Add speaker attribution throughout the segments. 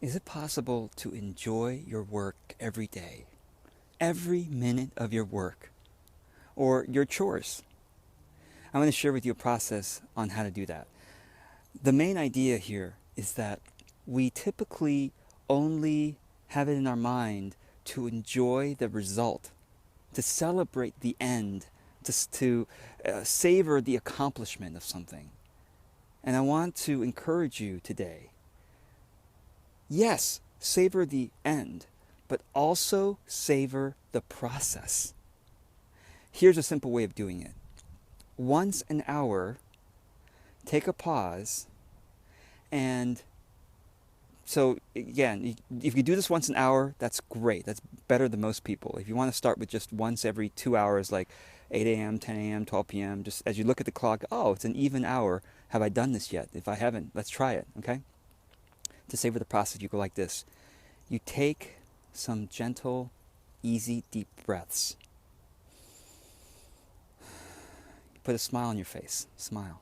Speaker 1: Is it possible to enjoy your work every day, every minute of your work, or your chores? I'm going to share with you a process on how to do that. The main idea here is that we typically only have it in our mind to enjoy the result, to celebrate the end, to savor the accomplishment of something. And I want to encourage you today, yes, savor the end, but also savor the process. Here's a simple way of doing it. Once an hour, take a pause, and so again, if you do this once an hour, that's great. That's better than most people. If you want to start with just once every 2 hours, like 8 a.m., 10 a.m., 12 p.m., just as you look at the clock, oh, it's an even hour. Have I done this yet? If I haven't, let's try it, okay? To savor the process, you go like this. You take some gentle, easy, deep breaths. You put a smile on your face. Smile.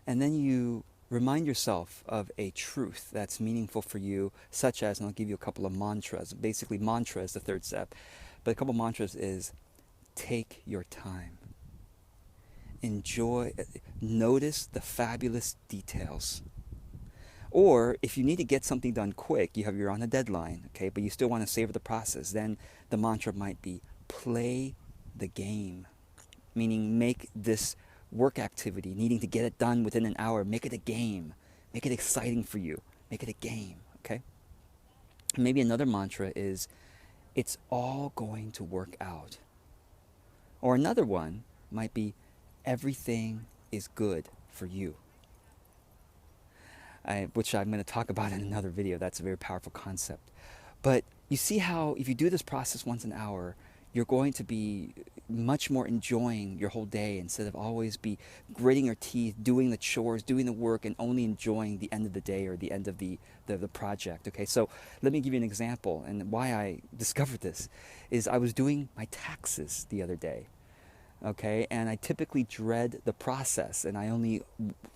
Speaker 1: And then you remind yourself of a truth that's meaningful for you, such as, and I'll give you a couple of mantras. Basically, mantra is the third step. But a couple of mantras is take your time. Enjoy, notice the fabulous details. Or if you need to get something done quick, you're on a deadline, okay, but you still want to savor the process, then the mantra might be play the game, meaning make this work activity, needing to get it done within an hour, make it a game. Make it exciting for you. Make it a game, okay? And maybe another mantra is, it's all going to work out. Or another one might be, everything is good for you. Which I'm going to talk about in another video. That's a very powerful concept. But you see how if you do this process once an hour, you're going to be much more enjoying your whole day instead of always be gritting your teeth, doing the chores, doing the work, and only enjoying the end of the day or the end of the project. Okay, so let me give you an example. And why I discovered this is I was doing my taxes the other day. Okay, and I typically dread the process, and I only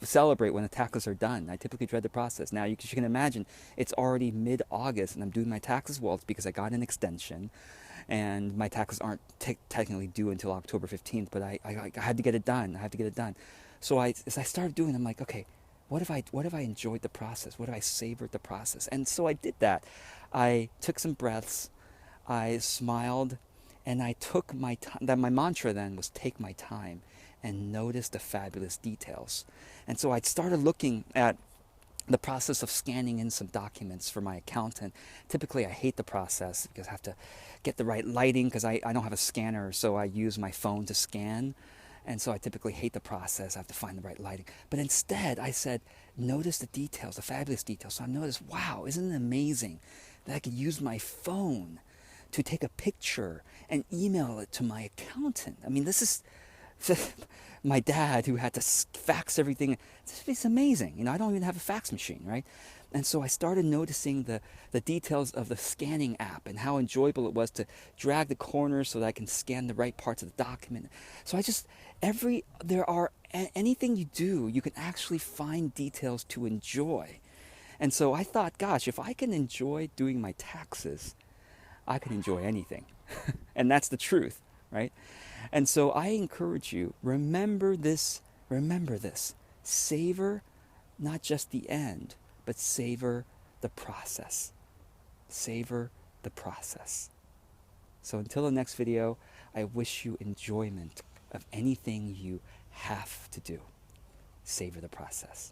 Speaker 1: celebrate when the taxes are done. I typically dread the process. Now, you can imagine it's already mid-August, and I'm doing my taxes. Well, it's because I got an extension, and my taxes aren't technically due until October 15th, but I had to get it done. I have to get it done. So as I started doing, I'm like, okay, what if I enjoyed the process? What if I savored the process? And so I did that. I took some breaths. I smiled. And I took my time. That my mantra then was take my time and notice the fabulous details. And so I started looking at the process of scanning in some documents for my accountant. Typically, I hate the process because I have to get the right lighting because I don't have a scanner, so I use my phone to scan. And so I typically hate the process. I have to find the right lighting. But instead, I said, notice the details, the fabulous details. So I noticed, wow, isn't it amazing that I could use my phone to take a picture and email it to my accountant? I mean, this is my dad who had to fax everything. It's amazing. You know, I don't even have a fax machine, right? And so I started noticing the details of the scanning app and how enjoyable it was to drag the corners so that I can scan the right parts of the document. So anything you do, you can actually find details to enjoy. And so I thought, gosh, if I can enjoy doing my taxes, I can enjoy anything. And that's the truth, right? And so I encourage you, remember this. Savor not just the end, but savor the process. Savor the process. So until the next video, I wish you enjoyment of anything you have to do. Savor the process.